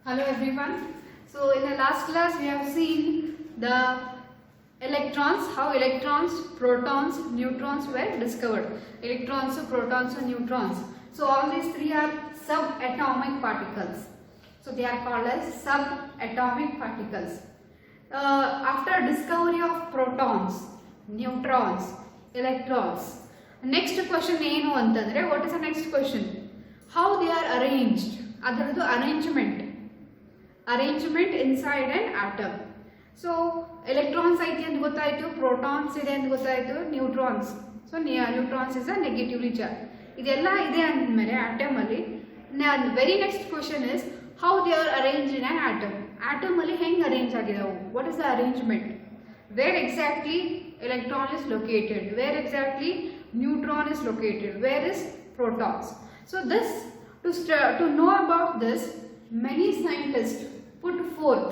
Hello everyone. So in the last class we have seen the electrons, how electrons, protons, neutrons were discovered. Electrons, protons and neutrons. So all these three are subatomic particles. So they are called as subatomic particles. After discovery of protons, neutrons, electrons, next question ಏನು ಅಂತಂದ್ರೆ what is the next question? How they are arranged. ಅದರದ್ದು arrangement inside an atom. So electrons ಐತಿ ಅಂತ ಗೊತ್ತಾಯ್ತು, protons ಇದೆ ಅಂತ ಗೊತ್ತಾಯ್ತು, neutrons. So neutrons is a negatively charged. ಇದೆಲ್ಲ ಇದೆ ಅಂದಮೇಲೆ atom ಅಲ್ಲಿ very next question is how they are arranged in an atom. Atom ಅಲ್ಲಿ ಹೆಂಗ್ arrange ಆಗಿದಾವು? What is the arrangement? Where exactly electron is located? Where exactly neutron is located? Where is protons? So this to know about this, many scientists put forth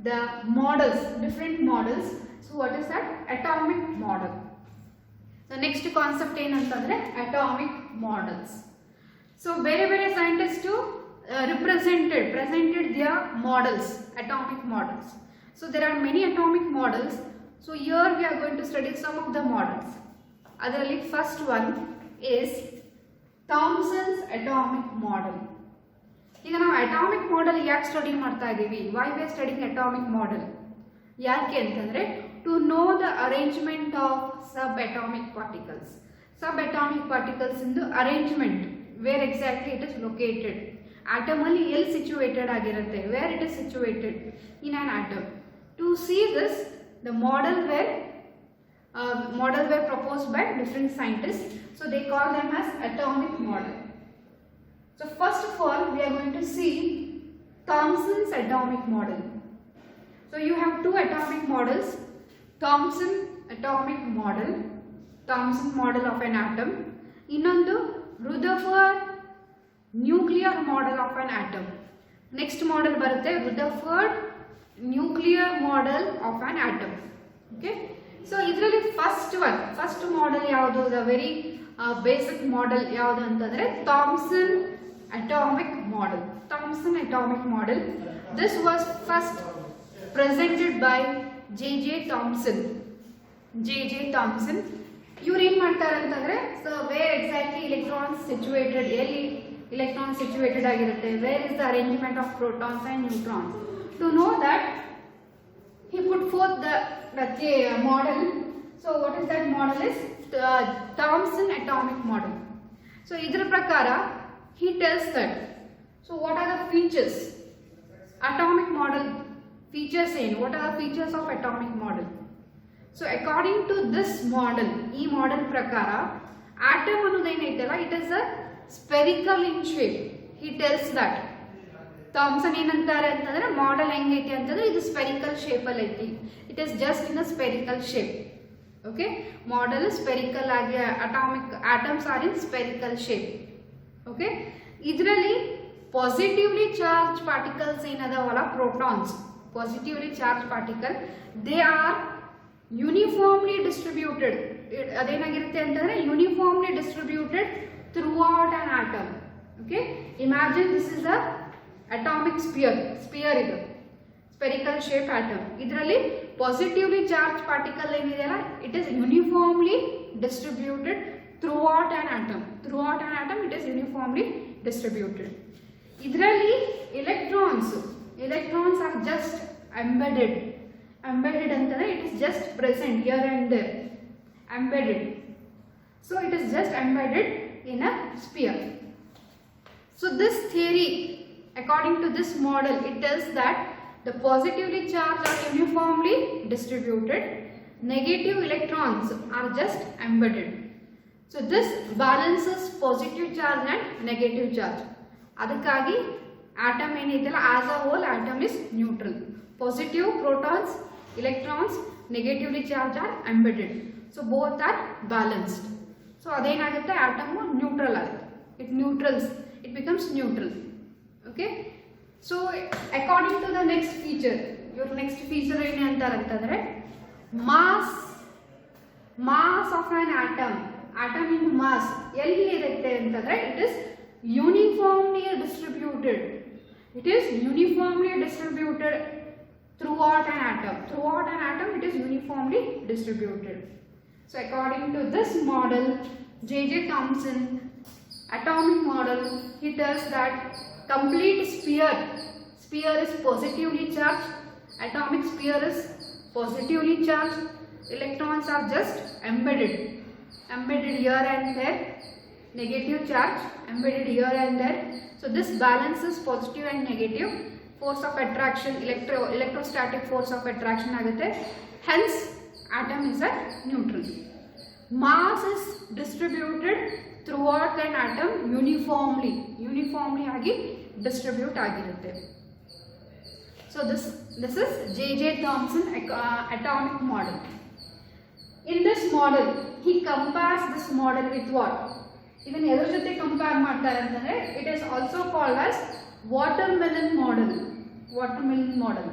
the models, different models. So what is that? Atomic model. The next concept ಏನಂತಂದ್ರೆ atomic models. So ಬೇರೆ scientists presented their models, atomic models. So there are many atomic models. So here we are going to study some of the models. Adರಲ್ಲಿ first one is Thomson's atomic model. ಈಗ ನಾವು atomic model ಯಾಕೆ study ಮಾಡ್ತಾ ಇದ್ದೀವಿ? Why we are studying atomic model? ಯಾಕೆ ಅಂತಂದ್ರೆ to know the arrangement of subatomic particles. Subatomic particles ಇಂದು arrangement, where exactly it is located, atom ಅಲ್ಲಿ ಎಲ್ಲಿ ಸಿಚುವೇಟೆಡ್ ಆಗಿರುತ್ತೆ, where it is situated in an atom. To see this the model were proposed by different scientists. So they call them as atomic model. So first of all we are going to see Thomson's atomic model. So you have two atomic models, Thomson atomic model, Thomson model of an atom, ಇನ್ನೊಂದು Rutherford nuclear model of an atom. Next model ಬರುತ್ತೆ Rutherford nuclear model of an atom. Okay, so ಇದರಲ್ಲಿ first model ಯಾವುದು? The very basic model ಯಾವುದು ಅಂತಂದ್ರೆ Thomson atomic model. Thomson atomic model. This was first presented by J.J. Thomson. J.J. Thomson. ಇವ್ರು ಏನ್ ಮಾಡ್ತಾರೆ ಅಂತಂದ್ರೆ, so where exactly electrons situated, ಎಲ್ಲಿ electrons situated ಆಗಿರುತ್ತೆ, where is the arrangement of protons and neutrons. To know that, he put forth the model. So what is that model is? Thomson atomic model. So idra prakara he tells that, so what are the features? Atomic model features ಏನು? What are the features of atomic model? So according to this model, ಈ model ಪ್ರಕಾರ atom ಅನ್ನೋದು ಏನೈತಲ್ಲ, it is a spherical in shape. He tells that. Thomson ಏನಂತಾರೆ ಅಂತಂದ್ರೆ model ಹೆಂಗೈತಿ ಅಂತಂದ್ರೆ ಇದು ಸ್ಪೆರಿಕಲ್ ಶೇಪ್ ಅಲ್ಲಿ ಐತಿ. It is just in a spherical shape. Okay, model spherical ಆಗಿ atoms are in spherical shape. Okay, ಇದರಲ್ಲಿ ಪಾಸಿಟಿವ್ಲಿ ಚಾರ್ಜ್ ಪಾರ್ಟಿಕಲ್ಸ್ ಏನದಾವಲ್ಲ, protons, positively charge particle, they are uniformly distributed. ಅದೇನಾಗಿರುತ್ತೆ ಅಂತಂದ್ರೆ uniformly distributed throughout an atom. Okay, imagine this is a atomic sphere ಇದು spherical shape atom. ಇದರಲ್ಲಿ positively charge particle ಏನಿದೆಯಲ್ಲ, it is uniformly distributed throughout an atom. It is uniformly distributed. ಇದರಲ್ಲಿ electrons are just embedded ಅಂತಂದ್ರೆ it is just present here and there, embedded. So it is just embedded in a sphere. So this theory, according to this model, it tells that the positively charged are uniformly distributed, negative electrons are just embedded. So this balances positive charge and negative charge. ಅದಕ್ಕಾಗಿ atom ಏನೈತಲ್ಲ, as a whole atom is neutral. Positive protons, electrons, negatively charged are embedded. So both are balanced. So ಅದೇನಾಗುತ್ತೆ, atom neutral ಆಗುತ್ತೆ. It becomes neutral. Okay, so according to the next feature, your next feature ಏನು ಅಂತಾರೆ ಅಂತಂದ್ರೆ mass of an atom in mass ಎಲ್ಲಿ ಇರುತ್ತೆ ಅಂತಂದ್ರೆ it is uniformly distributed. It is uniformly distributed throughout an atom. Throughout an atom, it is uniformly distributed. So according to this model, J.J. Thomson atomic model, he tells that complete sphere is positively charged, atomic sphere is positively charged, electrons are just embedded here and there, negative charge embedded here and there. So this balances positive and negative. Force of attraction, electrostatic force of attraction agutte. Hence atom is a neutron. Mass is distributed throughout an atom uniformly agi distribute agirutte. So this is J.J. Thomson atomic model. In this model, he compares this model with what? Even edar jote compare ಮಾಡ್ತಾರೆ ಅಂತಂದ್ರೆ it is also called as watermelon model. Watermelon model.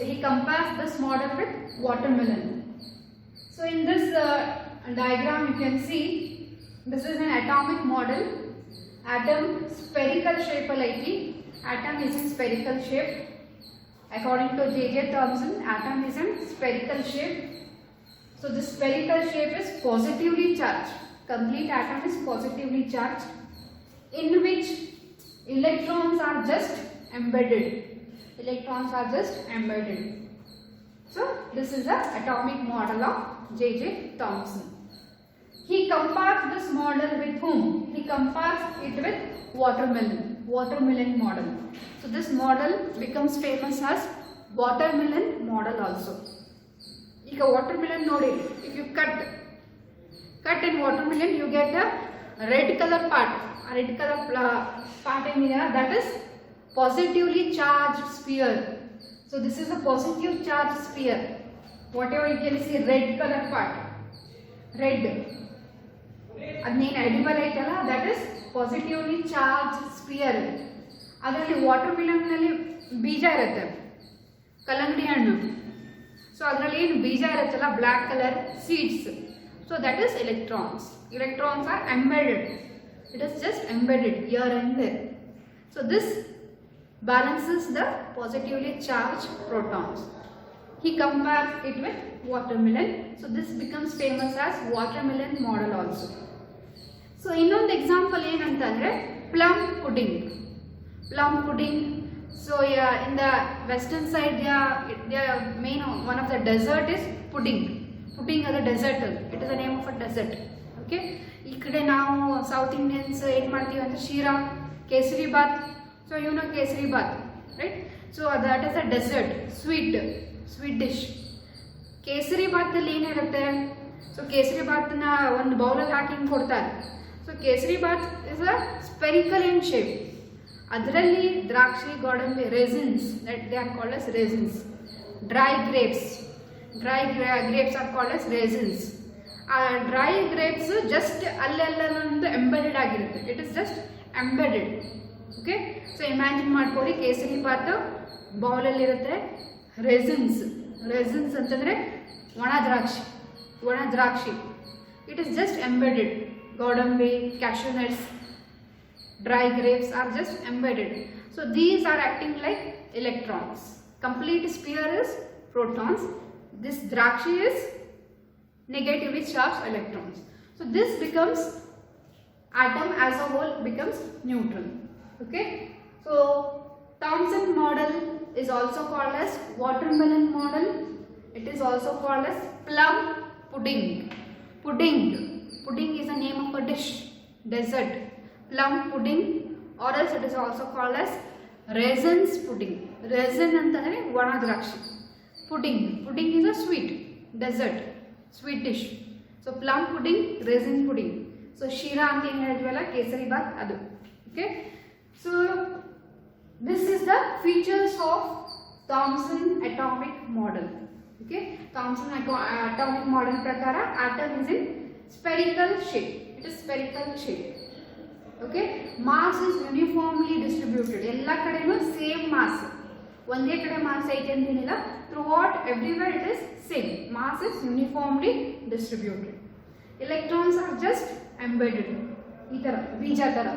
He compares this model with watermelon. So in this diagram you can see this is an atomic model. Atom spherical shape alike. Atom is in spherical shape. According to J.J. Thomson, atom is in spherical shape. So this spherical shape is positively charged. Complete atom is positively charged, in which electrons are just embedded. Electrons are just embedded. So this is the atomic model of J.J. Thomson. He compares this model with whom? He compares it with watermelon model. So this model becomes famous as watermelon model also. If a watermelon nodi, if you cut in watermelon, you get a red color part. A red color part in here, that is positively charged sphere. So this is a positive charged sphere. Whatever you can see, red color part, red. Adneen edible aitala, that is positively charged sphere. Adralli watermelon nalli bija irutte, kalangadi hannu. So adralli ಏನು ಬೀಜ ಇರುತ್ತಲ್ಲ black color seeds. So that is electrons. Electrons are embedded. It is just embedded here and there. So this balances the positively charged protons. He compares it with watermelon. So this becomes famous as watermelon model also. So ಇನ್ನೊಂದು example ಏನಂತಂದ್ರೆ plum pudding. Plum pudding. So in the western side, their main one of the dessert is pudding. Pudding is a desert. It is the name of a desert. Okay. ಈ ಕಡೆ ನಾವು South Indians ಏನು ಮಾಡ್ತೀವಿ ಅಂದ್ರೆ ಶೀರಾ, kesari bath. So you know kesari bath, right? So that is a dessert, sweet dish. Kesari bath ಅಲ್ಲಿ ಏನಿರುತ್ತೆ? So kesari bath ನ ಒಂದು ಬೌಲ್ ಅಲ್ಲಿ ಹಾಕಿ ಕೊಡ್ತಾರೆ. So kesari bath is a spherical in shape. ಅದರಲ್ಲಿ ದ್ರಾಕ್ಷಿ, ಗೋಡಂಬಿ, raisins, that they are called as raisins. Dry grapes are called as raisins. Dry grapes just allellandu embedded ಆಗಿರುತ್ತೆ. It is just embedded. Okay. So imagine ಮಾಡ್ಕೊಳ್ಳಿ, kesari bath bowl ಅಲ್ಲಿ ಇರುತ್ತೆ, raisins ಅಂತಂದ್ರೆ ಒಣ ದ್ರಾಕ್ಷಿ. It is just embedded. ಗೋಡಂಬಿ, cashew nuts, dry grapes are just embedded. So these are acting like electrons. Complete sphere is protons. This drakshi is negatively charged electrons. So this becomes, atom as a whole becomes neutral. Okay. So Thomson model is also called as watermelon model. It is also called as plum pudding. Pudding is the name of a dish, dessert. Plum pudding, or else it is also called as raisins pudding. Raisin antandre vana drakshi. Pudding is a sweet dessert, sweet dish. So plum pudding, raisin pudding. So shira anta ಏನು ಹೇಳಿದ್ವಲ್ಲ, ಕೇಸರಿ ಬಾತ್ ಅದು. Okay. So this is the features of Thomson atomic model. Okay. Thomson atomic model prakara atom is in spherical shape. It is spherical shape. Okay. Mass is uniformly distributed. ಎಲ್ಲ ಕಡೆನೂ same mass, ಒಂದೇ ಕಡೆ mass ಐತೆ ಅಂತೇನಿಲ್ಲ. Throughout everywhere it is same. Mass is uniformly distributed. Electrons are just embedded. ಈ ತರ ಬೀಜ ತರ.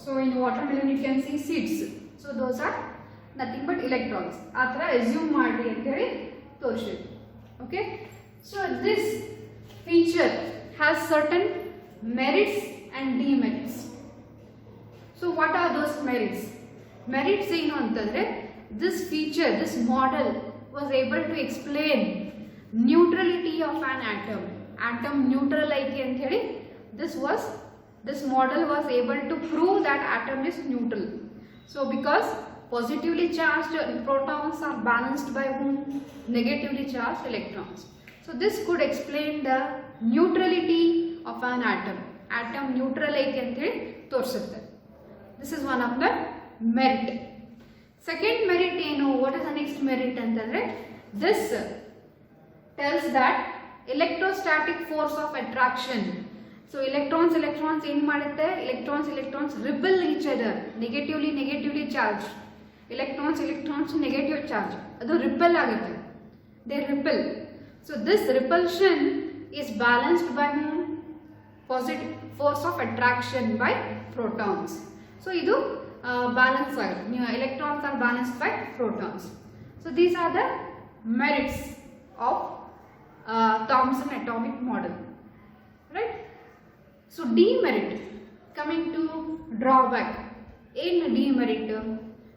So in watermelon you can see seeds. So those are nothing but electrons. ಆ ಥರ assume ಮಾಡಿ ಅಂತ ಹೇಳಿ ತೋರಿಸಿದ್ರು. Okay. So this feature has certain merits and demerits. So what are those merits? Merits ಏನು ಅಂತಂದ್ರೆ this feature, this model was able to explain neutrality of an atom. Atom neutral ಐತಿ ಅಂತ ಹೇಳಿ this model was able to prove that atom is neutral. So because positively charged protons are balanced by whom? Negatively charged electrons. So this could explain the neutrality of an atom. Atom neutral ಐತಿ ಅಂತ ಹೇಳಿ ತೋರಿಸುತ್ತೆ. This is one of the merit. Second merit ಏನು? What is the next merit ಅಂತಂದ್ರೆ this tells that electrostatic force of attraction. So electrons ಏನು ಮಾಡುತ್ತೆ? Electrons repel each other. Negatively charged. Electrons negative charge. ಅದು repel ಆಗುತ್ತೆ. They repel. So this repulsion is balanced by positive force of attraction by protons. So ಇದು balance ಆಗುತ್ತೆ. Electrons are balanced by protons. So these are the merits of Thomson atomic model. Right? So demerit, coming to drawback. ಏನು demerit?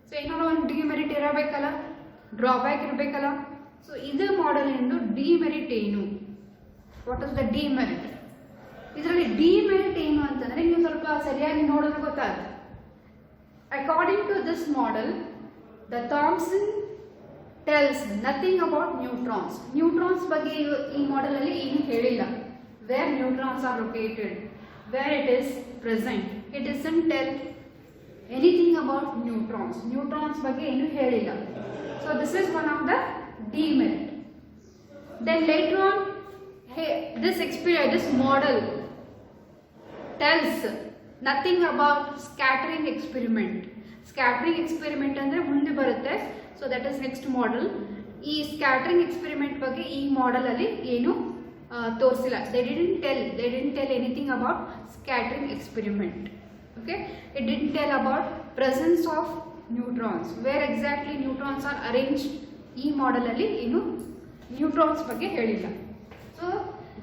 So ಏನಾದ್ರು ಒಂದು demerit ಇರಬೇಕಲ್ಲ, drawback ಇರಬೇಕಲ್ಲ. So ಇದು model ಎಂದು demerit ಏನು? What is the demerit? ಇದರಲ್ಲಿ demerit ಏನು ಅಂತಂದ್ರೆ ನೀವು ಸ್ವಲ್ಪ ಸರಿಯಾಗಿ ನೋಡಿದ್ರೆ ಗೊತ್ತಾಗುತ್ತೆ. According to this model, the Thomson tells nothing about neutrons. Neutrons ಬಗ್ಗೆ ಈ ಮಾಡೆಲ್ ಅಲ್ಲಿ ಏನು ಹೇಳಿಲ್ಲ. Where neutrons are located, where it is present. It doesn't tell anything about neutrons. Neutrons ಬಗ್ಗೆ ಏನು ಹೇಳಿಲ್ಲ. So this is one of the demerit. Then later on, this model tells nothing about scattering experiment. Scattering experiment ಅಂದ್ರೆ ಮುಂದೆ ಬರುತ್ತೆ. So that is next model. ಈ scattering experiment ಬಗ್ಗೆ ಈ model ಅಲ್ಲಿ ಏನು ತೋರಿಸಿಲ್ಲ. They didn't tell anything about scattering experiment. Okay, it didn't tell about presence of neutrons, where exactly neutrons are arranged. ಈ model ಅಲ್ಲಿ ಏನು neutrons ಬಗ್ಗೆ ಹೇಳಿಲ್ಲ. So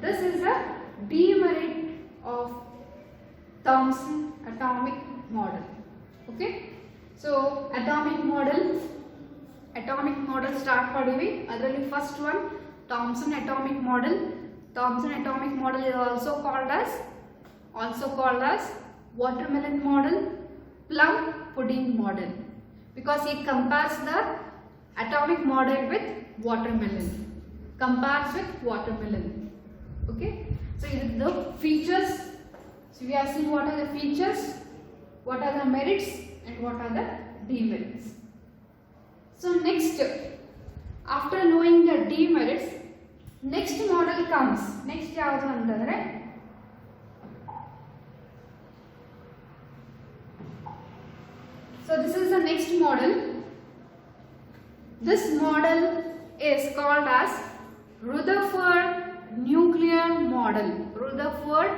this is the demerit of Thomson atomic model. Okay, so atomic model start ಮಾಡಿವಿ. ಅದರಲ್ಲಿ first one Thomson atomic model. Thomson atomic model is also called as watermelon model, plum pudding model, because it compares the atomic model with watermelon. Okay, so the features. So we have seen what are the features, what are the merits, and what are the demerits. So next, after knowing the demerits, next model comes. Next ಯಾವುದು ಅಂತಂದ್ರೆ so this is the next model. This model is called as Rutherford nuclear model. Rutherford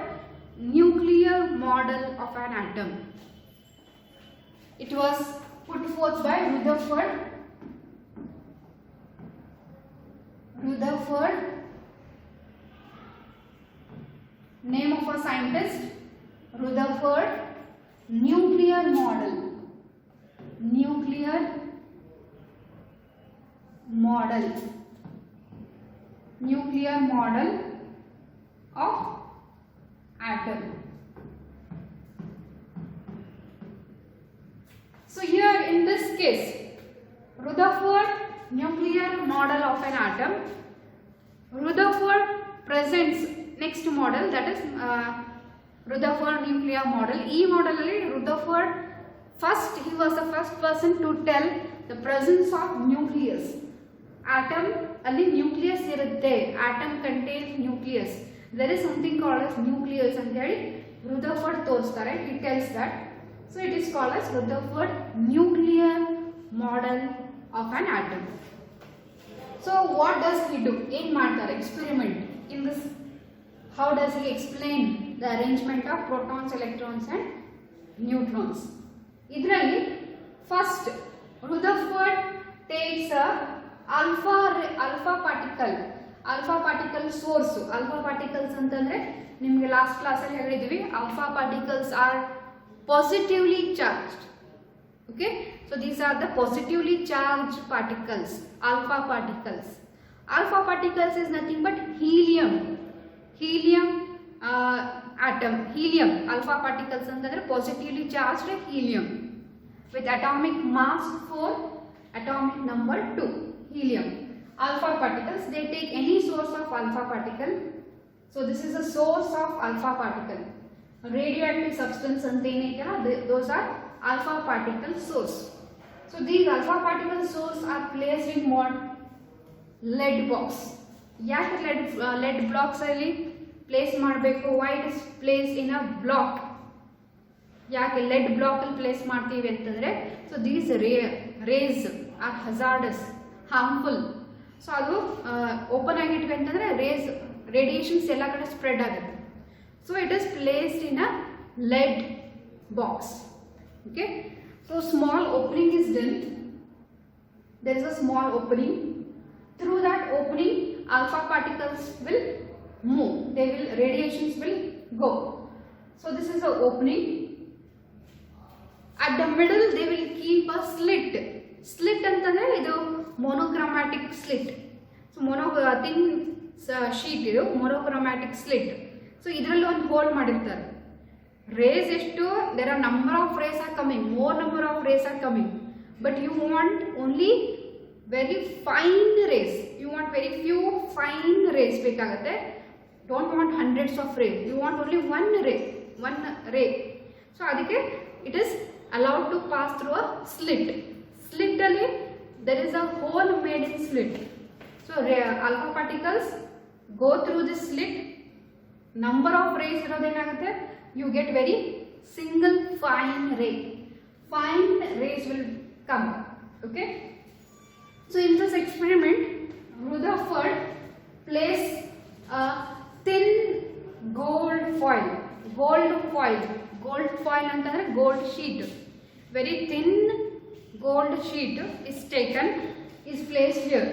nuclear model of an atom. It was put forth by Rutherford. Name of a scientist, Rutherford nuclear model. Nuclear model of atom. So here in this case, Rutherford nuclear model of an atom, Rutherford presents next model, that is Rutherford nuclear model. E model alli Rutherford he was the first person to tell the presence of nucleus. Atom alli nucleus irutte. Atom contains nucleus. There is something called as nucleus anta heli Rutherford ತೋರಿಸ್ತಾರೆ. He tells that. So it is called as Rutherford nuclear model of an atom. So what does he do? ಏನು ಮಾಡ್ತಾರೆ? Experiment in this. How does he explain the arrangement of protons, electrons and neutrons. ಇದರಲ್ಲಿ first Rutherford takes a alpha particle source. Alpha particles ಅಂತಂದ್ರೆ ನಿಮಗೆ last class ಅಲ್ಲಿ ಹೇಳಿದ್ವಿ, alpha particles are positively charged. Okay, so these are the positively charged particles, alpha particles. Alpha particles is nothing but helium atom. Helium alpha particles ಅಂತಂದ್ರೆ positively charged helium with atomic mass 4, atomic number 2. Helium alpha particles, they take any source of alpha particle. So this is a source of alpha particle. Radioactive substance ante enaitala, those are alpha particle source. So these alpha particle source are placed in what? Lead box. ಯಾಕೆ lead blocks ಅಲ್ಲಿ place ಮಾಡಬೇಕು? Why it is placed in a block? ಯಾಕೆ lead block ಅಲ್ಲಿ place ಮಾಡ್ತೀವಿ ಅಂತಂದ್ರೆ, so these rays are hazardous, harmful. So ಅದು open ಆಗಿಟ್ವಿ ಅಂತಂದ್ರೆ radiations ಎಲ್ಲ ಕಡೆ ಸ್ಪ್ರೆಡ್ ಆಗುತ್ತೆ. So it is placed in a lead box. Okay, so small opening is done. There is a small opening. Through that opening, alpha particles will move. Radiations will go. So this is the opening. At the middle, they will keep a slit. Slit ಅಂತಂದ್ರೆ ಇದು monochromatic slit. So thin sheet ಇದು monochromatic slit. So ಇದರಲ್ಲಿ ಒಂದು hole ಮಾಡಿರ್ತಾರೆ. Rays ಎಷ್ಟು, there are number of rays are coming, more number of rays are coming, but you want only very fine rays. You want very few fine rays ಬೇಕಾಗುತ್ತೆ. Don't want hundreds of rays. You want only one ray. So ಅದಕ್ಕೆ it is allowed to pass through a slit. Slit ಅಲ್ಲಿ there is a hole made in slit. So alpha particles go through this slit. Number of rays ಇರೋದೇನಾಗುತ್ತೆ, you get very single fine ray. Fine rays will come. Okay. So in this experiment, Rutherford placed a thin gold foil. Gold foil antandre gold sheet. Very thin gold sheet is taken, is placed here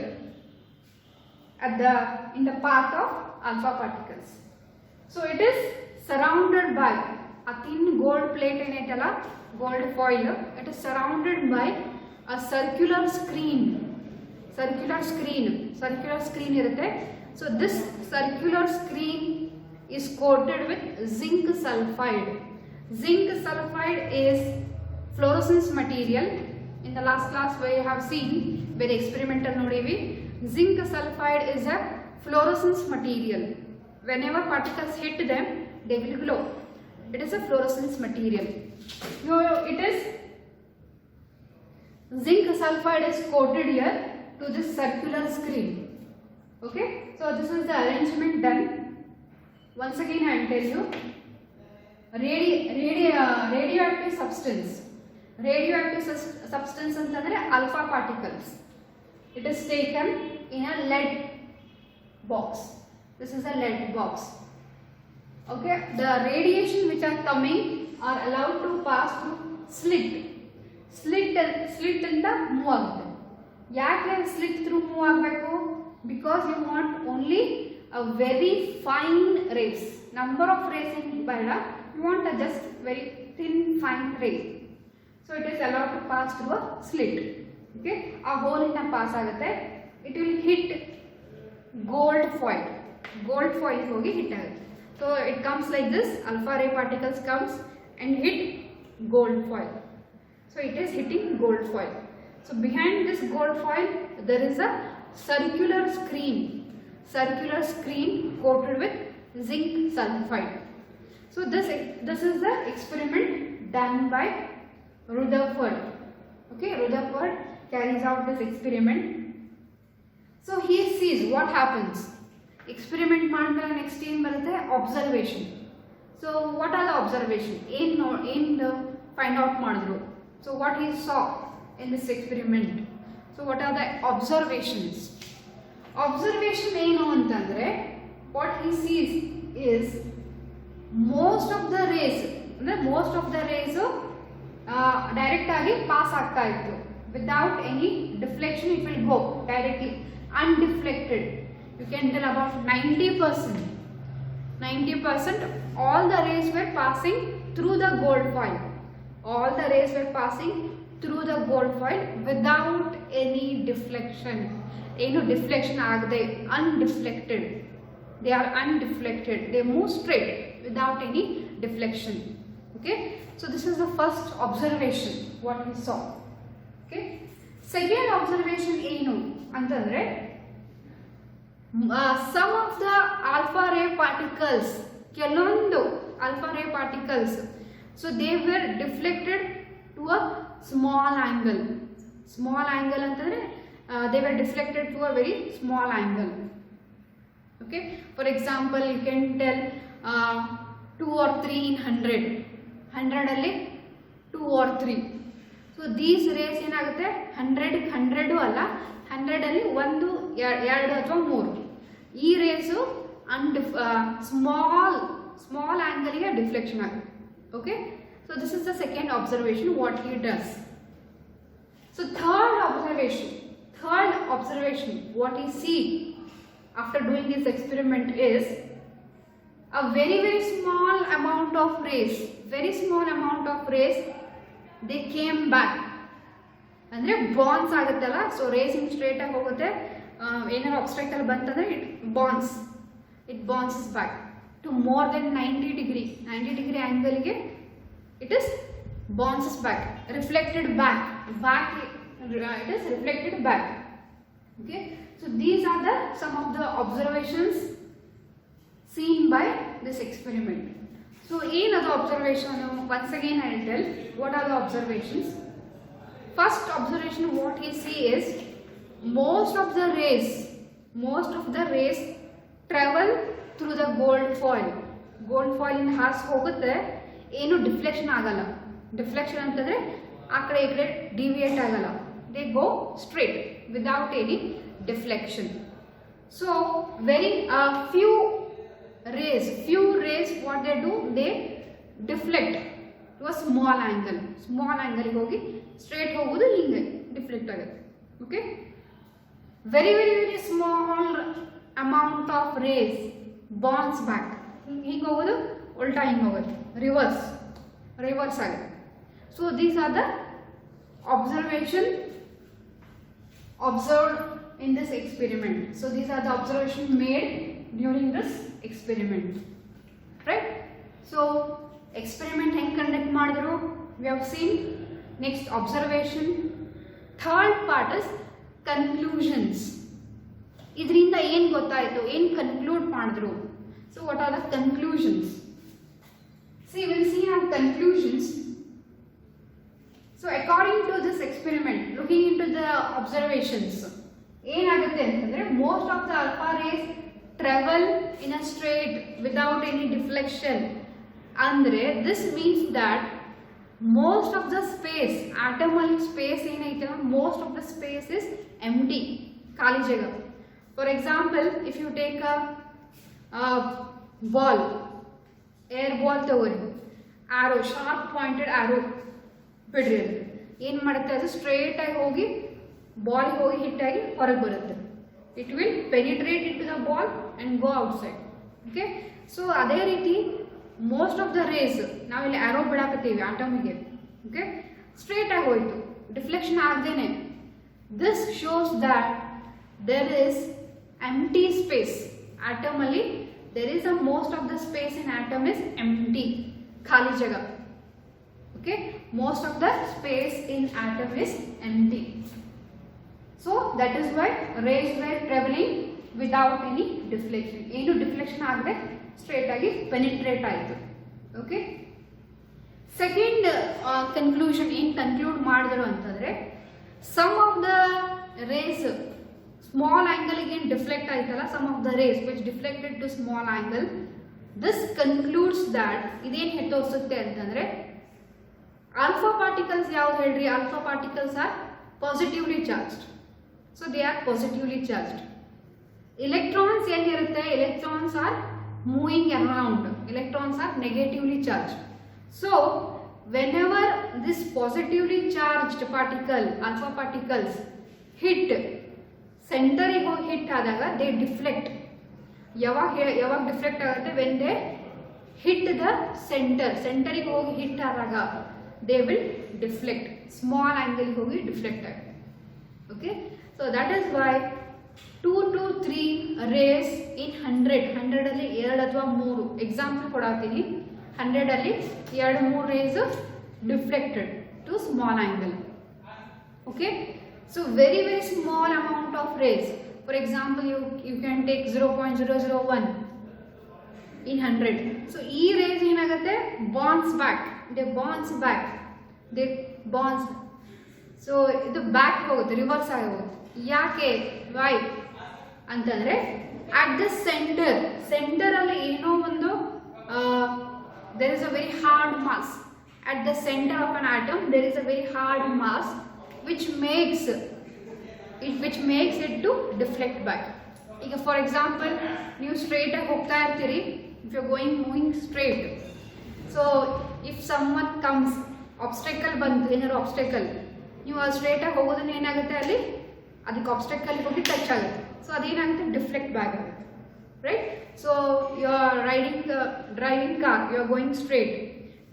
in the path of alpha particles. So it is surrounded by a thin gold plate enaitala, gold foil. It is surrounded by a circular screen irutte. So this circular screen is coated with zinc sulfide. Zinc sulfide is fluorescence material. In the last class we have seen very experimental nodivi. Zinc sulfide is a fluorescence material. Whenever particles hit them, they will glow. It is a fluorescence material. It is zinc sulfide is coated here to this circular screen. Okay, so this is the arrangement done. Once again I will tell you, radioactive substance ಅಂತಂದ್ರೆ alpha particles. It is taken in a lead box. This is a lead box. Okay, the radiation which are coming are allowed to pass through slit ಇಂದ move ಆಗುತ್ತೆ. ಯಾಕೆ slit through move ಆಗಬೇಕು? Because you want only a very fine rays. Number of rays in ಬೇಡ, you want a just very thin fine ray. So it is allowed to pass through a slit. Okay, a hole ಇಂದ pass ಆಗುತ್ತೆ. It will hit gold foil ಹೋಗಿ hit ಆಗುತ್ತೆ. So it comes like this, alpha ray particles comes and hit gold foil. So it is hitting gold foil. So behind this gold foil there is a circular screen coated with zinc sulfide. So this is the experiment done by Rutherford. Okay, Rutherford carries out this experiment. So he sees what happens. Experiment ಮಾಡಿದ್ಮೇಲೆ next ಏನು ಬರುತ್ತೆ? Observation. So what are the observation? ಏನು find out ಮಾಡಿದ್ರು? So what he saw in this experiment? So what are the observations? Observation ಏನು ಅಂತಂದ್ರೆ, what he sees is most of the rays ಅಂದರೆ most of the rays direct ಆಗಿ pass ಆಗ್ತಾ ಇತ್ತು without any deflection. It will go directly undeflected. You can tell about 90% all the rays were passing through the gold foil. All the rays were passing through the gold foil without any deflection. Any deflection agade, undeflected. They are undeflected. They move straight without any deflection. Okay, so this is the first observation what we saw. Okay, second observation ಏನು ಅಂತಂದ್ರೆ some of the alpha ray particles, ಕೆಲವೊಂದು alpha ray particles, so they were deflected to a small angle. Small angle ಅಂತಂದ್ರೆ they were deflected to a very small angle. Okay, for example you can tell 2 or 3 in 100 ಅಲ್ಲಿ 2 or 3. So these race ಏನಾಗುತ್ತೆ 100 ಅಲ್ಲ 100 ಅಲ್ಲಿ 1 2 ಅಥವಾ 3 ಈ race small ಆಂಗಲ್ಗೆ deflection ಆಗುತ್ತೆ. Okay, so this is the second observation what he does. So third observation what he see after doing this experiment is a very small amount of rays, they came back. ಅಂದರೆ ಬಾನ್ಸ್ ಆಗುತ್ತಲ್ಲ, so race ಹಿಂಗೆ straight ಆಗಿ ಹೋಗುತ್ತೆ, ಏನಾದ್ರು obstacle ಬಂತಂದರೆ it bounces back to more than 90 degree ಆ್ಯಂಗಲ್ಗೆ it is bounces back, reflected back, it is reflected back. Okay, so these are some of the observations seen by this experiment. So in other observation, once again I will tell what are the observations. First observation what he see is most of the rays travel through the gold foil in ಹಾಸ್ ಹೋಗುತ್ತೆ, ಏನು deflection ಆಗಲ್ಲ. Deflection ಅಂತಂದ್ರೆ ಆ ಕಡೆ ಈ ಕಡೆ deviate ಆಗಲ್ಲ. They go straight without any deflection. So very few rays what they do, they deflect to a small angle ಗೆ ಹೋಗಿ straight ಹೋಗೋದು, ಹಿಂಗೆ ಡಿಫ್ಲೆಕ್ಟ್ ಆಗುತ್ತೆ. Okay, very small amount of rays bounce back, ಹಿಂಗೆ ಹೋಗೋದು, ಉಲ್ಟಾ ಹಿಂಗೆ ಹೋಗೋದು, ರಿವರ್ಸ್ ಆಗುತ್ತೆ. So these are the observation observed in this experiment. So these are the observations made during this experiment, right? So experiment ಹೆಂಗೆ conduct ಮಾಡಿದ್ರು we have seen. Next observation. Third part is conclusions. ಇದರಿಂದ ಏನು ಗೊತ್ತಾಯಿತು, ಏನು conclude ಮಾಡಿದ್ರು. So what are the conclusions? See, we will see our conclusions. So according to this experiment, looking into the observations, ಏನಾಗುತ್ತೆ ಅಂತಂದ್ರೆ most of the alpha rays travel in a straight without any deflection. ಅಂದ್ರೆ this means that most of the space, atomal space ಏನೈತಲ್ಲ, most of the space is empty, ಖಾಲಿ ಜಾಗ. For example, if you take a ball, air ball ತಗೋರಿ, arrow, sharp pointed arrow ಬಿಡ್ರಿ, ಅದು ಏನು ಮಾಡುತ್ತೆ, ಅದು ಸ್ಟ್ರೇಟ್ ಆಗಿ ಹೋಗಿ ಬಾಲ್ ಹೋಗಿ ಹಿಟ್ ಆಗಿ ಹೊರಗೆ ಬರುತ್ತೆ. It will penetrate into the ball and go outside. Okay, so ಅದೇ ರೀತಿ ಮೋಸ್ಟ್ ಆಫ್ ದ ರೇಸ್ ನಾವಿಲ್ಲಿ ಆರೋ ಬಿಡಾಕತ್ತೀವಿ ಆಟಮಿಗೆ, ಓಕೆ, ಸ್ಟ್ರೇಟ್ ಆಗಿ ಹೋಯ್ತು, ಡಿಫ್ಲೆಕ್ಷನ್ ಆಗದೇನೆ. This shows that there is empty space ಆಟಮಲ್ಲಿ. There is most of the space in atom is empty, ಖಾಲಿ ಜಾಗ. Okay, most of the space in atom is empty. So that is why rays were traveling without any deflection. ಏನು deflection ಆಗದೆ straight ಆಗಿ penetrate ಆಯಿತು. Okay, second conclusion ಏನು conclude ಮಾಡಿದ್ರು ಅಂತಂದರೆ, some of the rays small ಆ್ಯಂಗಲ್ಗೆ ಏನು deflect ಆಯ್ತಲ್ಲ, some of the rays which deflected to small angle, this concludes that ಇದೇನು ತೋರಿಸುತ್ತೆ ಅಂತಂದರೆ alpha particles ಯಾವ್ದು ಹೇಳ್ರಿ, alpha particles are positively charged. So they are positively charged. Electrons ಏನಿರುತ್ತೆ, electrons are moving around, electrons are negatively charged. So whenever this positively charged particle alpha particles hit center ಗೆ ಹೋಗಿ hit ಆದಾಗ they deflect. ಯಾವಾಗ deflect ಆಗುತ್ತೆ when they hit the center ಗೆ ಹೋಗಿ hit ಆದಾಗ they will deflect, small angle ಗೆ ಹೋಗಿ ಡಿಫ್ಲೆಕ್ಟ್ ಆಗುತ್ತೆ. Okay, so that is why 2 to 3 rays in 100 ಅಲ್ಲಿ 2 ಅಥವಾ 3 ಎಕ್ಸಾಂಪಲ್ ಕೊಡಾತೀನಿ. 100 ಅಲ್ಲಿ 2-3 rays deflected to small angle. Okay, so very small amount of rays. For example, you can take 0.001 in 100. So ಈ rays ಏನಾಗುತ್ತೆ bounce back. They bounce. So ಇದು back ಹೋಗುತ್ತೆ, reverse ಆಗಿ ಹೋಗುತ್ತೆ. ಯಾಕೆ? ವೈ ಅಂತಂದ್ರೆ at the center ಅಲ್ಲಿ ಏನೋ ಒಂದು there is a very hard mass. At the center of an atom there is a very hard mass which makes it to deflect back. ಈಗ for example ನೀವು straight ಆಗಿ ಹೋಗ್ತಾ ಇರ್ತೀರಿ, if you are moving straight, so if someone comes obstacle ಬಂತು, ಏನಾದ್ರು obstacle, ನೀವು straight ಆಗಿ ಹೋಗೋದನ್ನ ಏನಾಗುತ್ತೆ ಅಲ್ಲಿ ಅದಕ್ಕೆ obstacle ಹೋಗಿ ಟಚ್ ಆಗುತ್ತೆ. ಸೊ ಅದೇನಾಗುತ್ತೆ ಡಿಫ್ಲೆಕ್ಟ್ ಬ್ಯಾಕ್ ಆಗುತ್ತೆ, right? So you are driving car, you are going straight,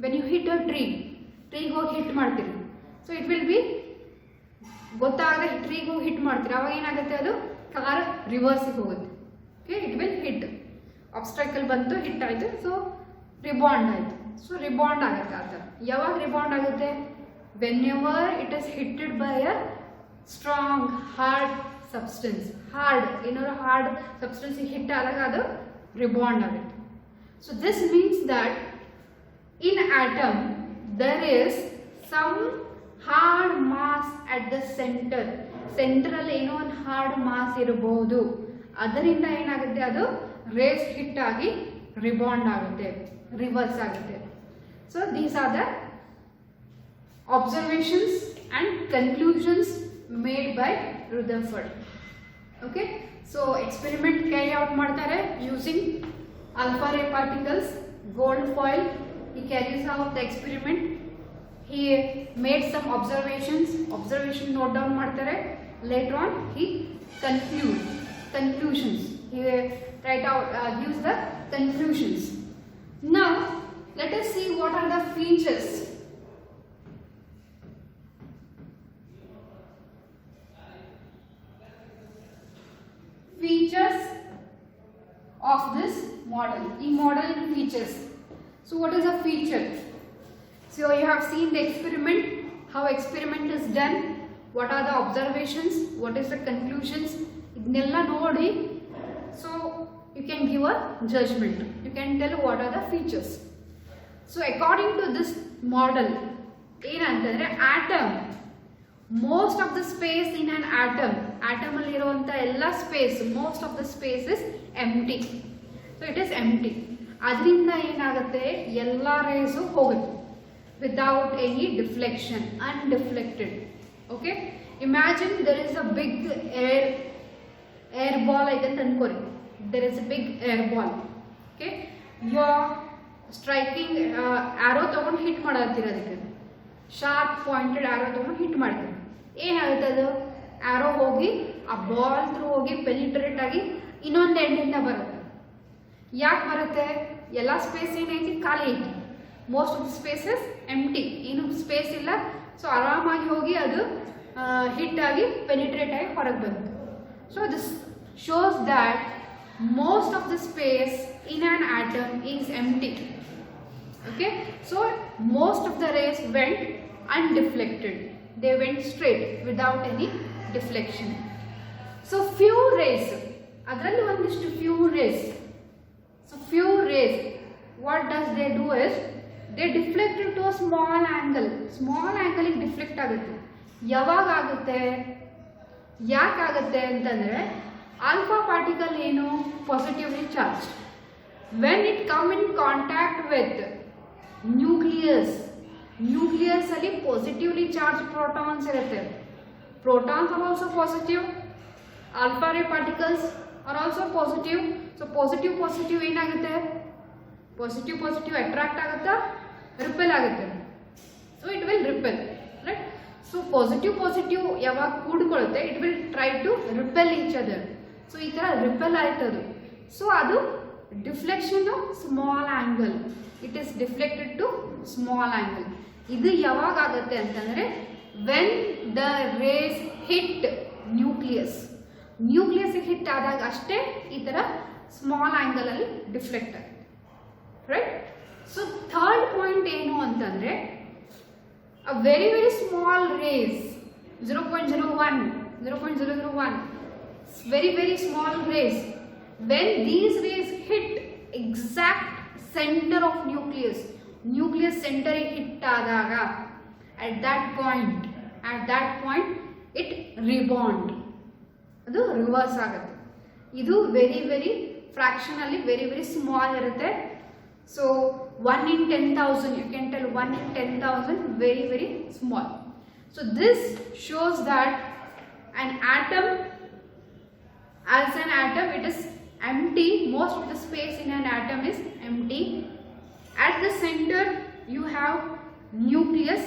when you hit a ಟ್ರೀಗೆ ಹೋಗಿ ಹಿಟ್ ಮಾಡ್ತೀರಿ. ಸೊ ಇಟ್ ವಿಲ್ ಬಿ ಗೊತ್ತಾಗದೆ ಟ್ರೀಗೆ ಹೋಗಿ ಹಿಟ್ ಮಾಡ್ತೀರಿ, ಅವಾಗ ಏನಾಗುತ್ತೆ ಅದು ಕಾರ್ ರಿವರ್ಸಿಗೆ ಹೋಗುತ್ತೆ. ಓಕೆ, ಇಟ್ ವಿಲ್ ಹಿಟ್, ಆಬ್ಸ್ಟ್ರಕಲ್ ಬಂತು, ಹಿಟ್ ಆಯಿತು, ಸೊ ರಿಬಾಂಡ್ ಆಯಿತು. ಸೊ ರಿಬಾಂಡ್ ಆಗುತ್ತೆ ಆ ಥರ. ಯಾವಾಗ ರಿಬಾಂಡ್ ಆಗುತ್ತೆ? Whenever it is hitted by a strong hard substance. ಏನಾದ್ರು ಹಾರ್ಡ್ ಸಬ್ಸ್ಟೆನ್ಸ್ ಹಿಟ್ ಆದಾಗ ಅದು ರಿಬಾಂಡ್ ಆಗುತ್ತೆ. So this means that in atom there is some hard mass at the ಸೆಂಟ್ರಲ್ಲಿ ಏನೋ ಒಂದು ಹಾರ್ಡ್ ಮಾಸ್ ಇರಬಹುದು. ಅದರಿಂದ ಏನಾಗುತ್ತೆ, ಅದು ರೇಸ್ ಹಿಟ್ ಆಗಿ ರಿಬಾಂಡ್ ಆಗುತ್ತೆ, ರಿವರ್ಸ್ ಆಗುತ್ತೆ. So these are the observations and conclusions made by Rutherford. Okay, so experiment carry out ಮಾಡ್ತಾರೆ using alpha ray particles, gold foil. He carries out the experiment. He made some observation note down ಮಾಡ್ತಾರೆ. Later on he conclusions. He gives the conclusions. Now let us see what are the features of this model. The model features. So what is a feature? So you have seen the experiment, how experiment is done, what are the observations, what is the conclusions. Idnella nodi, so you can give a judgment, you can tell what are the features. So according to this model, ಏನಂತಂದ್ರೆ atom, most of the space in an atom ಅಲ್ಲಿ ಇರುವಂತ ಎಲ್ಲ space, most of the space is empty. So it is empty. ಅದರಿಂದ ಏನಾಗುತ್ತೆ, ಎಲ್ಲ race ಹೋಗುತ್ತೆ without any deflection, undeflected. Okay, imagine there is a big air ball ಐತೆ ಅಂತ ಅನ್ಕೋರಿ. There is a big air ball. Okay, you are striking arrow ತಗೊಂಡು hit ಮಾಡತ್ತೀರ, ಅದಕ್ಕೆ sharp pointed arrow ತಗೊಂಡು hit ಮಾಡ್ತೀರಿ. ಏನಾಗುತ್ತೆ, ಅದು ಆರೋ ಹೋಗಿ ಆ ಬಾಲ್ ಥ್ರೂ ಹೋಗಿ ಪೆನಿಟ್ರೇಟ್ ಆಗಿ ಇನ್ನೊಂದು ಎಂಡಿಂದ ಬರುತ್ತೆ. ಯಾಕೆ ಬರುತ್ತೆ? ಎಲ್ಲ ಸ್ಪೇಸ್ ಏನೈತಿ, ಖಾಲಿ ಐತಿ. ಮೋಸ್ಟ್ ಆಫ್ ದ ಸ್ಪೇಸಸ್ ಎಂಟಿ, ಏನು ಸ್ಪೇಸ್ ಇಲ್ಲ. ಸೊ ಆರಾಮಾಗಿ ಹೋಗಿ ಅದು ಹಿಟ್ ಆಗಿ ಪೆನಿಟ್ರೇಟ್ ಆಗಿ ಹೊರಗೆ ಬಂತು. So this shows that most of the space in an atom is empty. Okay, so most of the rays went undeflected. They went straight without any deflection. So few rays, ಅದರಲ್ಲಿ ಒಂದಿಷ್ಟು few rays. So few rays, what does they do is they deflect to a small angle. Small angle ಗೆ deflect ಆಗುತ್ತೆ. ಯಾವಾಗ ಆಗುತ್ತೆ, ಯಾಕೆ ಆಗುತ್ತೆ ಅಂತಂದ್ರೆ alpha particle ಏನು positively charge. When it come in contact with nucleus ಅಲ್ಲಿ ಪಾಸಿಟಿವ್ಲಿ ಚಾರ್ಜ್ ಪ್ರೋಟಾನ್ಸ್ ಇರುತ್ತೆ. Protons are also positive. Alpha ray particles are also positive. So positive ಏನಾಗುತ್ತೆ, positive attract ಆಗುತ್ತಾ, ರಿಪೆಲ್ ಆಗುತ್ತೆ. So it will repel, right. So positive ಯಾವಾಗ ಕೂಡ್ಕೊಳ್ಳುತ್ತೆ, it will try to repel each other. So ಈ ತರ repel ಆಯ್ತದು. So ಅದು deflection small angle, it is deflected to small angle. ಇದು ಯಾವಾಗ ಆಗುತ್ತೆ ಅಂತಂದ್ರೆ when the rays hit nucleus hit ಆದಾಗ ಅಷ್ಟೇ ಈ ತರ ಸ್ಮಾಲ್ ಆಂಗಲ್ ಅಲ್ಲಿ ಡಿಫ್ಲೆಕ್ಟ್ ಆಗುತ್ತೆ, ರೈಟ್. ಸೊ ಥರ್ಡ್ ಪಾಯಿಂಟ್ ಏನು ಅಂತಂದ್ರೆ a very small rays 0.01 very small rays, when these rays hit exact center of nucleus center hit adaga, at that point it rebound, adu reverse agutte. Idu very fractionally very small irutte. So 1 in 10,000, you can tell 1 in 10,000, very small. So this shows that an atom, as an atom, it is empty. Most of the space in an atom is empty. At the center you have nucleus,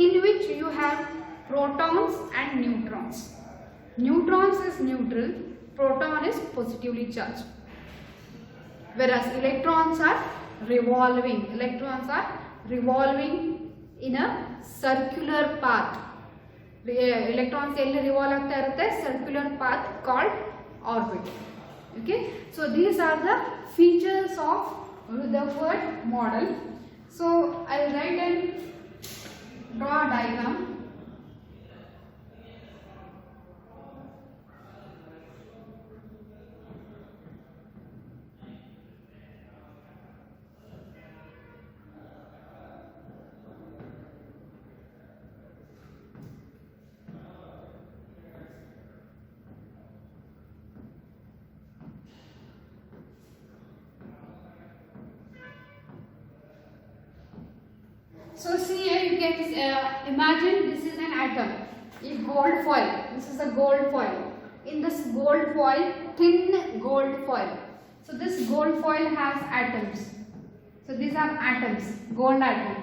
in which you have protons and neutrons. Neutrons is neutral, proton is positively charged. Whereas electrons are revolving in a circular path. Electrons elli revolve agta irutte, circular path called orbit. Okay, so these are the features of Rutherford model. So I'll write and draw a diagram. So see here, you can imagine this is an atom, a gold foil. This is a gold foil. In this gold foil, thin gold foil. So this gold foil has atoms. So these are atoms, gold atom.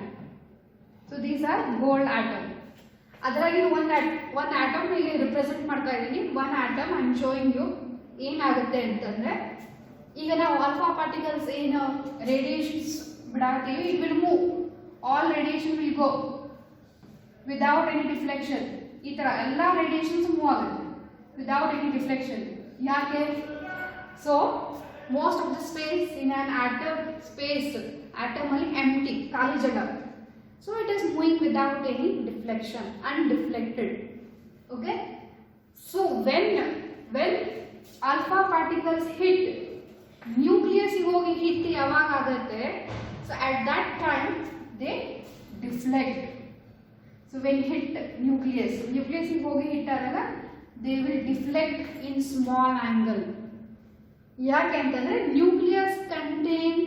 So these are gold atom. Adragi one atom ಇಲ್ಲಿ represent ಮಾಡ್ತಾ ಇದೀನಿ. One atom I am showing you ಏನಾಗುತ್ತೆ ಅಂತಂದ್ರೆ, ಈಗ ನಾವು alpha particles ಏನು radiations ಬಿಡಾತೀವಿ, it will move. All radiation will go without any deflection. ಈ ತರ ಎಲ್ಲ ರೇಡಿಯೇಷನ್ಸ್ ಮೂವ್ ಆಗುತ್ತೆ without any deflection. ಯಾಕೆ? So most of the space in an atom ಅಲ್ಲಿ empty, ಖಾಲಿ ಜಾಗ. So it is moving without any deflection, undeflected. Okay, so when alpha particles hit nucleus ಗೆ ಹೋಗಿ hit ಯಾವಾಗ ಆಗುತ್ತೆ, so at that time they deflect. So when hit nucleus ಗೆ ಹೋಗಿ hit ಆದಾಗ they will deflect in small angle. ಯಾಕೆ ಅಂತಂದ್ರೆ nucleus contain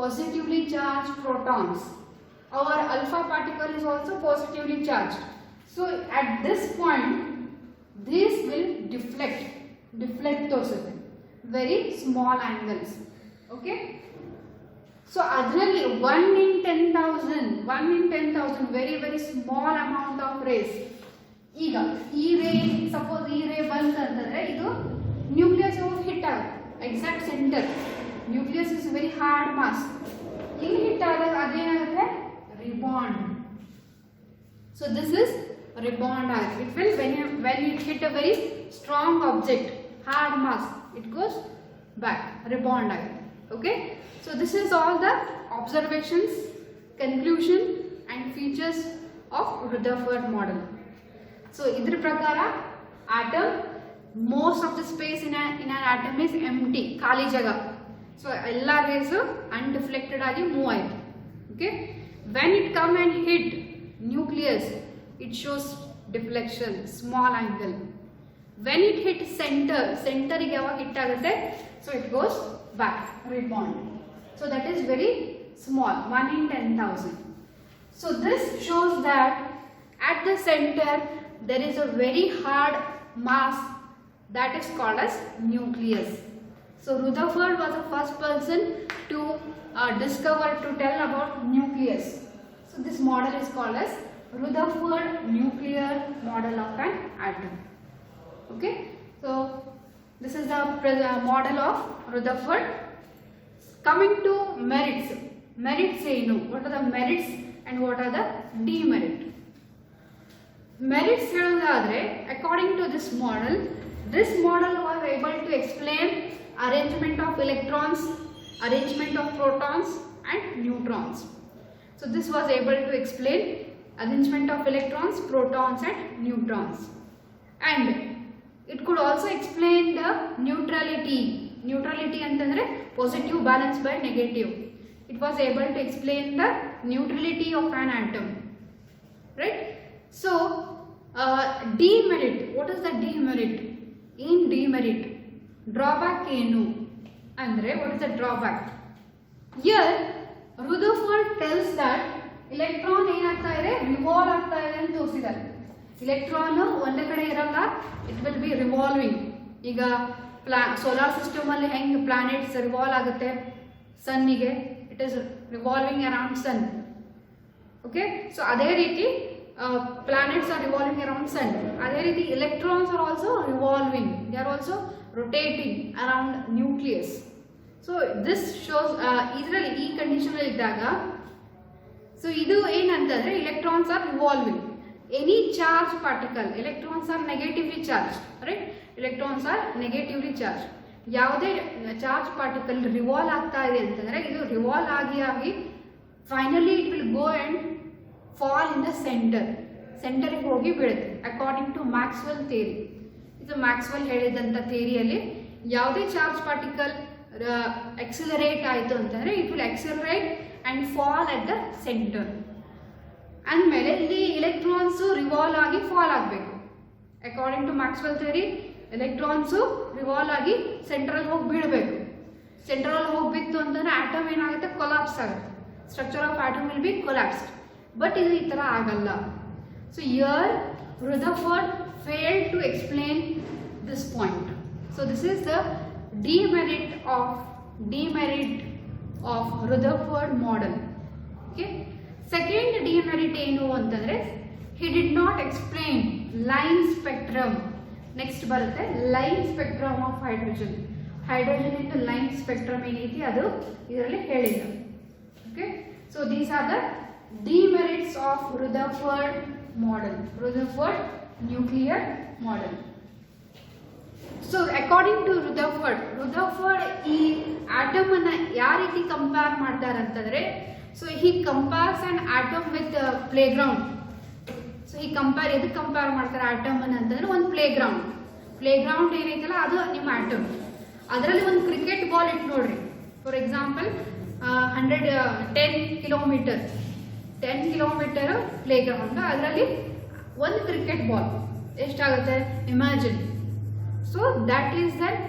positively charged protons. Our alpha particle is also positively charged. So at this point this will deflect ತೋರಿಸುತ್ತೆ, very small angles. Okay, so adರಲ್ಲಿ 1 in 10,000 very small amount of rays. ಈಗ ಈ ರೇ, suppose ಈ ray ಬಂತಂದ್ರೆ ಇದು nucleus hit ಆಗುತ್ತೆ, exact centre. Nucleus is very hard mass. ಇಲ್ಲಿ hit ಆದಾಗ ಅದೇನಾಗುತ್ತೆ, ರಿಬಾಂಡ್. So this is rebound ion. It will when it hit a very strong object, hard mass, it goes back, rebound ion. Okay, so this is all the observations, conclusion and features of Rutherford model. So idra prakara atom, most of the space in an atom is empty, khali jaga. So ella rays undeflected agi move aitu. Okay, when it come and hit nucleus, it shows deflection, small angle. When it hit center ಗೆ ಯಾವಾಗ hit ಆಗುತ್ತೆ, so it goes back, rebound. So that is very small, 1 in 10,000. So this shows that at the center there is a very hard mass that is called as nucleus. So Rutherford was the first person to discovered to tell about nucleus. So this model is called as Rutherford nuclear model of an atom. Okay, so this is the model of Rutherford. Coming to merits. Merits ಏನು? What are the merits and what are the demerit? Merits ಹೇಳೋದಾದ್ರೆ, according to this model was able to explain arrangement of electrons, arrangement of protons and neutrons. So this was able to explain arrangement of electrons, protons and neutrons. And it could also explain the neutrality. Neutrality ಅಂತಂದ್ರೆ positive balance by negative. It was able to explain the neutrality of an atom. Right? So demerit. What is the demerit? In demerit, drawback ಏನು ಅಂದ್ರೆ, what is the drawback? Here Rutherford tells that electron ಏನಾಗ್ತಾ ಇದೆ, revolve ಆಗ್ತಾ ಇದೆ ಅಂತ ತೋರಿಸಿದ್ದಾರೆ. electron ಒಂದೇ ಕಡೆ ಇರಲ್ಲ, it will be revolving. ಈಗ ಸೋಲಾರ್ ಸಿಸ್ಟಮ್ ಅಲ್ಲಿ ಹೆಂಗೆ ಪ್ಲಾನೆಟ್ಸ್ ರಿವಾಲ್ವ್ ಆಗುತ್ತೆ ಸನ್ನಿಗೆ, it is revolving around sun. Okay, so ಅದೇ ರೀತಿ planets are revolving around sun. ಅದೇ ರೀತಿ electrons are also revolving, they are also rotating around nucleus. So this shows ಇದರಲ್ಲಿ ಈ ಕಂಡೀಷನ್ ಅಲ್ಲಿ ಇದ್ದಾಗ, so ಇದು ಏನಂತಂದ್ರೆ electrons are revolving. Any charged particle, electrons are negatively charged, right? Electrons are negatively charged. ಯಾವುದೇ charge particle revolve ಆಗ್ತಾ ಇದೆ ಅಂತಂದ್ರೆ, ಇದು ರಿವಾಲ್ವ್ ಆಗಿ finally it will go and fall in the ಸೆಂಟರ್ಗೆ ಹೋಗಿ ಬೀಳುತ್ತೆ. ಅಕಾರ್ಡಿಂಗ್ ಟು ಮ್ಯಾಕ್ಸ್ವೆಲ್ ಥಿಯರಿ, ಇದು ಮ್ಯಾಕ್ಸ್ವೆಲ್ ಹೇಳಿದಂಥ ಥಿಯರಿಯಲ್ಲಿ ಯಾವುದೇ ಚಾರ್ಜ್ ಪಾರ್ಟಿಕಲ್ ಎಕ್ಸಿಲರೇಟ್ ಆಯಿತು ಅಂತಂದ್ರೆ it will accelerate and fall at the centre. ಅಂದಮೇಲೆ ಇಲ್ಲಿ ಎಲೆಕ್ಟ್ರಾನ್ಸು ರಿವಾಲ್ವ್ ಆಗಿ ಫಾಲ್ ಆಗಬೇಕು. According to Maxwell theory electrons revolve ಆಗಿ ಸೆಂಟ್ರಲ್ಲಿ ಹೋಗಿ ಬೀಳಬೇಕು. ಸೆಂಟ್ರಲ್ಲಿ ಹೋಗಿ ಬಿತ್ತು ಅಂತಂದ್ರೆ ಆಟಮ್ ಏನಾಗುತ್ತೆ, ಕೊಲಾಪ್ಸ್ ಆಗುತ್ತೆ. Structure of atom will be collapsed. But ಇದು ಈ ಥರ ಆಗಲ್ಲ. So here Rutherford failed to explain this point. So this is the demerit of Rutherford model. Okay. Second demerit ಏನು ಅಂತಂದ್ರೆ, he did not explain line spectrum. Next ಬರುತ್ತೆ line spectrum of hydrogen. Hydrogen ಇಂದ line spectrum ಏನೈತಿ ಅದು ಇದರಲ್ಲಿ ಹೇಳಿಲ್ಲ. Okay, so these are the demerits of Rutherford model, Rutherford nuclear model. So according to Rutherford ಈ atom ಅನ್ನ ಯಾವ ರೀತಿ ಕಂಪೇರ್ ಮಾಡ್ತಾರೆ ಅಂತಂದ್ರೆ, so he compares an atom with playground. So ಈ ಎದಕ್ಕೆ ಕಂಪೇರ್ ಮಾಡ್ತಾರೆ ಆಟಮ್ ಅಂತಂದ್ರೆ, ಒಂದು ಪ್ಲೇ ಗ್ರೌಂಡ್ ಏನೈತಲ್ಲ ಅದು ನಿಮ್ಮ ಆಟಮ್. ಅದರಲ್ಲಿ ಒಂದು ಕ್ರಿಕೆಟ್ ಬಾಲ್ ಇಟ್ಟು ನೋಡ್ರಿ. For example 10 kilometre playground, ಅದರಲ್ಲಿ ಒಂದು ಕ್ರಿಕೆಟ್ ಬಾಲ್ ಎಷ್ಟಾಗುತ್ತೆ imagine. So that is that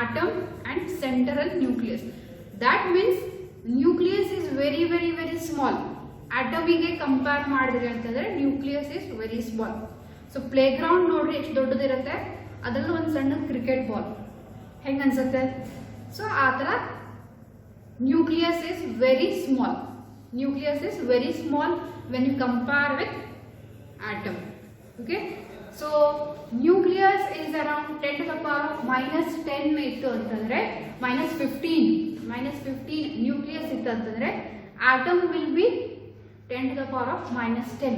atom and central nucleus. That means nucleus is very very very small. ಆಟಮಿಗೆ ಕಂಪೇರ್ ಮಾಡಿದ್ರೆ ಅಂತಂದ್ರೆ nucleus is very small. So playground ನೋಡ್ರಿ ಎಷ್ಟು ದೊಡ್ಡದಿರುತ್ತೆ, ಅದರಲ್ಲೂ ಒಂದು ಸಣ್ಣ ಕ್ರಿಕೆಟ್ ಬಾಲ್ ಹೆಂಗೆ ಅನ್ಸುತ್ತೆ. ಸೊ ಆ ಥರ nucleus is very small. When you compare with atom. Okay, so nucleus is around 10 to the power of -10 ಇತ್ತು ಅಂತಂದ್ರೆ, -15 ನ್ಯೂಕ್ಲಿಯಸ್ ಇತ್ತು ಅಂತಂದ್ರೆ atom will B 10 to the power of -10.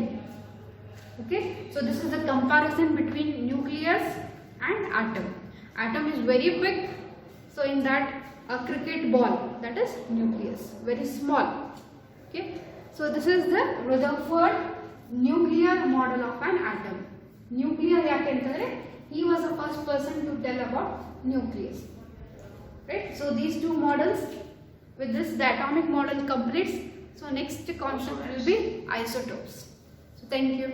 Okay, so this is the comparison between nucleus and atom. Atom is very big, so in that a cricket ball, that is nucleus, very small. Okay, so this is the Rutherford nuclear model of an atom. Nuclear yakantandre he was the first person to tell about nucleus. Right, so these two models, with this the atomic model completes. So next concept will be isotopes. So thank you.